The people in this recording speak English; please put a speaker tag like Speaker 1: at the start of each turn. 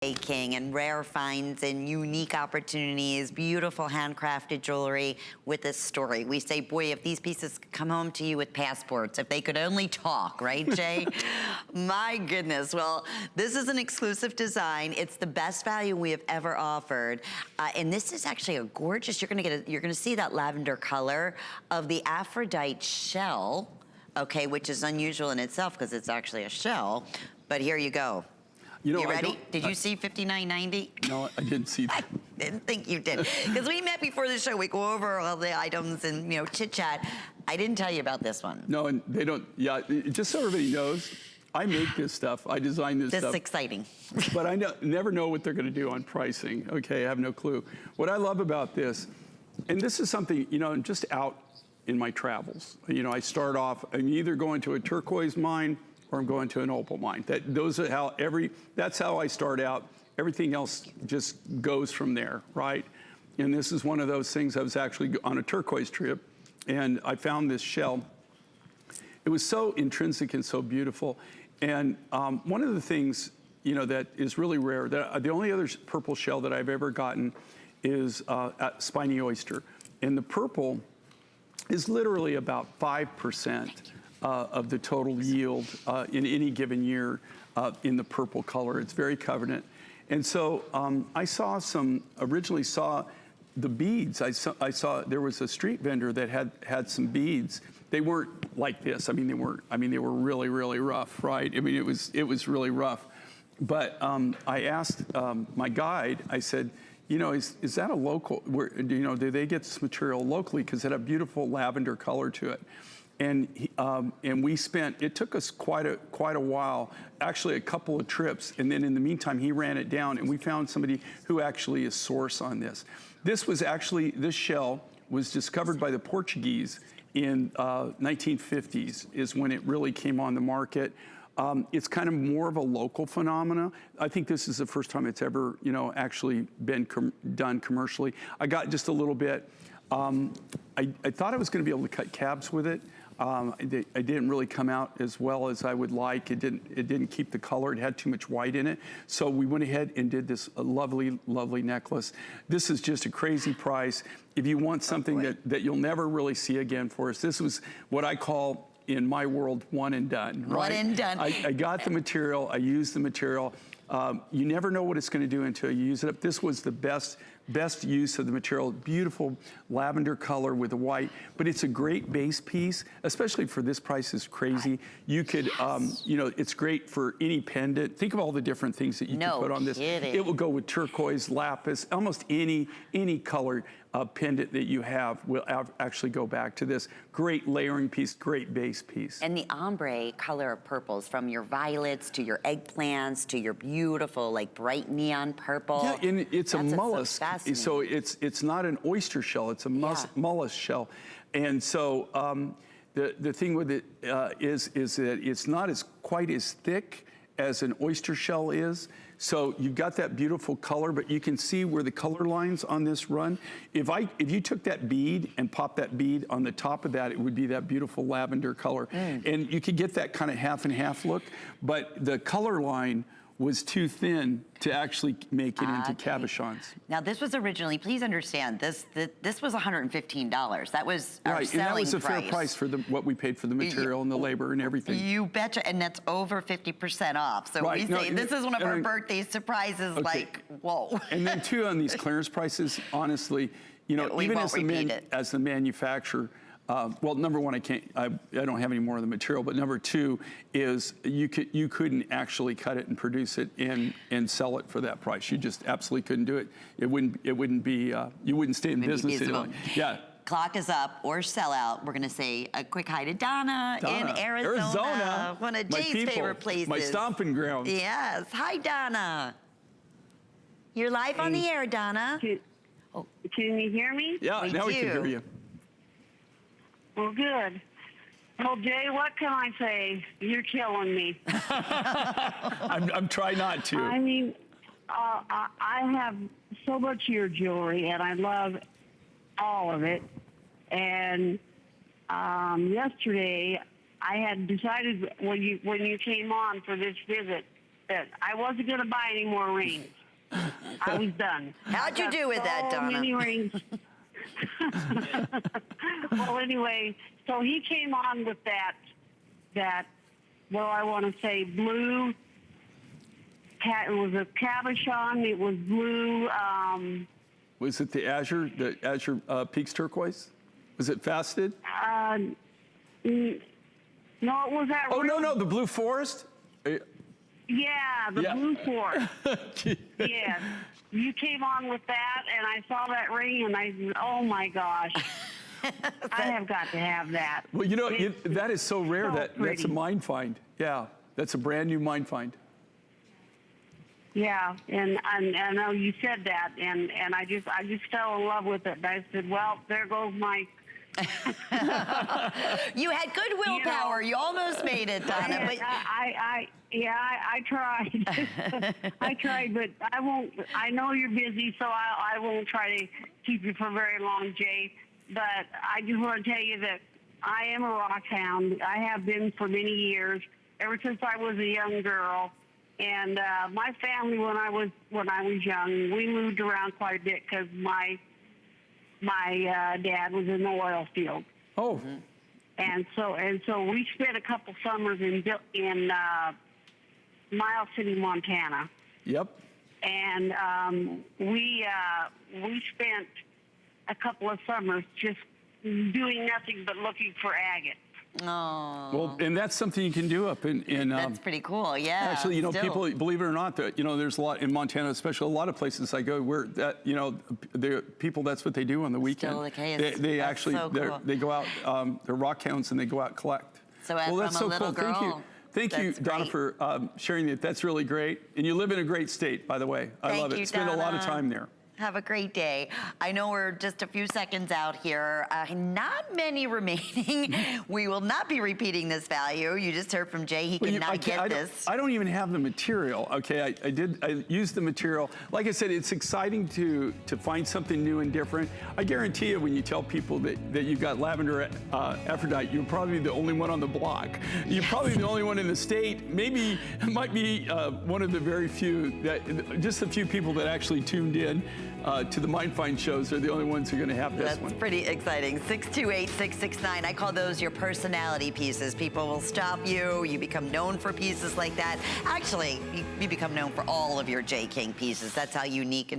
Speaker 1: King and rare finds and unique opportunities, beautiful handcrafted jewelry with this story. We say, boy, if these pieces could come home to you with passports, if they could only talk, right, Jay? My goodness. Well, this is an exclusive design. It's the best value we have ever offered. And this is actually a gorgeous, you're gonna see that lavender color of the Aphrodite shell, okay, which is unusual in itself because it's actually a shell. But here you go. You ready? Did you see $59.90?
Speaker 2: No, I didn't see that.
Speaker 1: I didn't think you did. Because we met before the show. We go over all the items and, chit chat. I didn't tell you about this one.
Speaker 2: No, and they don't, just so everybody knows, I make this stuff. I design this stuff.
Speaker 1: This is exciting.
Speaker 2: But I never know what they're going to do on pricing. Okay, I have no clue. What I love about this, and this is something, just out in my travels. I start off, I'm either going to a turquoise mine or I'm going to an opal mine. That's how I start out. Everything else just goes from there, right? And this is one of those things. I was actually on a turquoise trip and I found this shell. It was so intrinsic and so beautiful. And one of the things, that is really rare, the only other purple shell that I've ever gotten is spiny oyster. And the purple is literally about 5%. Of the total yield in any given year in the purple color. It's very covenant. And so I originally saw the beads. I saw there was a street vendor that had some beads. They weren't like this. They were really, really rough, right? It was really rough. But I asked my guide, I said, is that a local, do they get this material locally? Because it had a beautiful lavender color to it. And it took us quite a while, actually a couple of trips, and then in the meantime, he ran it down, and we found somebody who actually is source on this. This shell was discovered by the Portuguese in 1950s, is when it really came on the market. It's kind of more of a local phenomena. I think this is the first time it's ever, actually been done commercially. I got just a little bit. I thought I was going to be able to cut cabs with it. It didn't really come out as well as I would like. It didn't keep the color. It had too much white in it. So we went ahead and did this lovely, lovely necklace. This is just a crazy price. If you want something that you'll never really see again for us, this was what I call, in my world, one and done. Right?
Speaker 1: One and done.
Speaker 2: I got the material. I used the material. You never know what it's going to do until you use it up. This was the best use of the material. Beautiful lavender color with the white, but it's a great base piece, especially for this price is crazy. You could, it's great for any pendant. Think of all the different things that you can put on this.
Speaker 1: Kidding.
Speaker 2: It will go with turquoise, lapis, almost any color pendant that you have will actually go back to this. Great layering piece, great base piece.
Speaker 1: And the ombre color of purples, from your violets to your eggplants to your beautiful, bright neon purple.
Speaker 2: Yeah, and it's a mollusk.
Speaker 1: So
Speaker 2: it's not an oyster shell, it's a mollusk shell. And so the thing with it is that it's not quite as thick as an oyster shell is. So you've got that beautiful color, but you can see where the color lines on this run. If you took that bead and popped that bead on the top of that, it would be that beautiful lavender color. And you could get that kind of half and half look, but the color line was too thin to actually make it into cabochons.
Speaker 1: Now this was originally, please understand, this was $115. That was our selling price.
Speaker 2: And that was a fair price for what we paid for the material and the labor and everything.
Speaker 1: You betcha, and that's over 50% off. So we say this is one of our birthday surprises, whoa.
Speaker 2: And then too, on these clearance prices, honestly, even as the manufacturer, well, number one, I don't have any more of the material, but number two is you couldn't actually cut it and produce it and sell it for that price. You just absolutely couldn't do it. It wouldn't be, you wouldn't stay in business anymore. Yeah.
Speaker 1: Clock is up or sell out. We're going to say a quick hi to Donna in Arizona. One of Jay's favorite places.
Speaker 2: My stomping ground.
Speaker 1: Yes. Hi, Donna. You're live on the air, Donna.
Speaker 3: Can you hear me?
Speaker 2: Yeah, now we can hear you.
Speaker 3: Well, good. Well, Jay, what can I say? You're killing me.
Speaker 2: I'm trying not to.
Speaker 3: I have so much of your jewelry, and I love all of it. And yesterday, I had decided when you came on for this visit that I wasn't going to buy any more rings. I was done.
Speaker 1: How'd you do with that, Donna?
Speaker 3: So many rings. Well, anyway, so he came on with that, well, I want to say blue. It was a cabochon. It was blue.
Speaker 2: Was it the Azure Peaks turquoise? Was it faceted?
Speaker 3: No, it was that.
Speaker 2: Oh, no, the Blue Forest?
Speaker 3: Yeah, the
Speaker 2: Yeah.
Speaker 3: Blue Forest. Yes. You came on with that, and I saw that ring, and I said, oh, my gosh. I have got to have that.
Speaker 2: Well, that is so rare.
Speaker 3: so
Speaker 2: That's a
Speaker 3: pretty.
Speaker 2: mine find. Yeah, that's a brand new mine find.
Speaker 3: Yeah, and I know you said that, and I just fell in love with it. And I said, well, there goes my...
Speaker 1: You had good willpower. You almost made it, Donna. But
Speaker 3: I tried. I tried, but I won't. I know you're busy, so I won't try to keep you for very long, Jay. But I just want to tell you that I am a rock hound. I have been for many years, ever since I was a young girl. And my family, when I was young, we moved around quite a bit because my dad was in the oil field.
Speaker 2: Oh.
Speaker 1: Mm-hmm.
Speaker 3: And so we spent a couple summers in Miles City, Montana.
Speaker 2: Yep.
Speaker 3: And we spent a couple of summers just doing nothing but looking for agate.
Speaker 1: oh,
Speaker 2: Well, and that's something you can do up in
Speaker 1: that's pretty cool. Yeah.
Speaker 2: actually,
Speaker 1: still.
Speaker 2: people, believe it or not, there's a lot in Montana, especially a lot of places I go where the people, that's what they do on the weekend.
Speaker 1: Still the case.
Speaker 2: They
Speaker 1: That's
Speaker 2: actually,
Speaker 1: so cool.
Speaker 2: they go out, they're rock hounds and they go out and collect.
Speaker 1: So
Speaker 2: well, that's
Speaker 1: from
Speaker 2: so
Speaker 1: a little
Speaker 2: cool. Thank you.
Speaker 1: girl,
Speaker 2: Thank you,
Speaker 1: that's
Speaker 2: Donna,
Speaker 1: great.
Speaker 2: for sharing that. That's really great. And you live in a great state, by the way. I
Speaker 1: Thank
Speaker 2: love it.
Speaker 1: you,
Speaker 2: Spend a lot of
Speaker 1: Donna.
Speaker 2: time there.
Speaker 1: Have a great day. I know we're just a few seconds out here. Not many remaining. We will not be repeating this value. You just heard from Jay. He
Speaker 2: Well,
Speaker 1: cannot get this.
Speaker 2: I don't even have the material. Okay, I used the material. Like I said, it's exciting to find something new and different. I guarantee you, when you tell people that you've got Lavender Aphrodite, you're probably the only one on the block. You're probably the only one in the state. Maybe it might be one of the very few just a few people that actually tuned in to the Mind Find shows are the only ones who are going to have this one.
Speaker 1: That's pretty exciting. 628-669. I call those your personality pieces. People will stop you. You become known for pieces like that. Actually, you become known for all of your J. King pieces. That's how unique and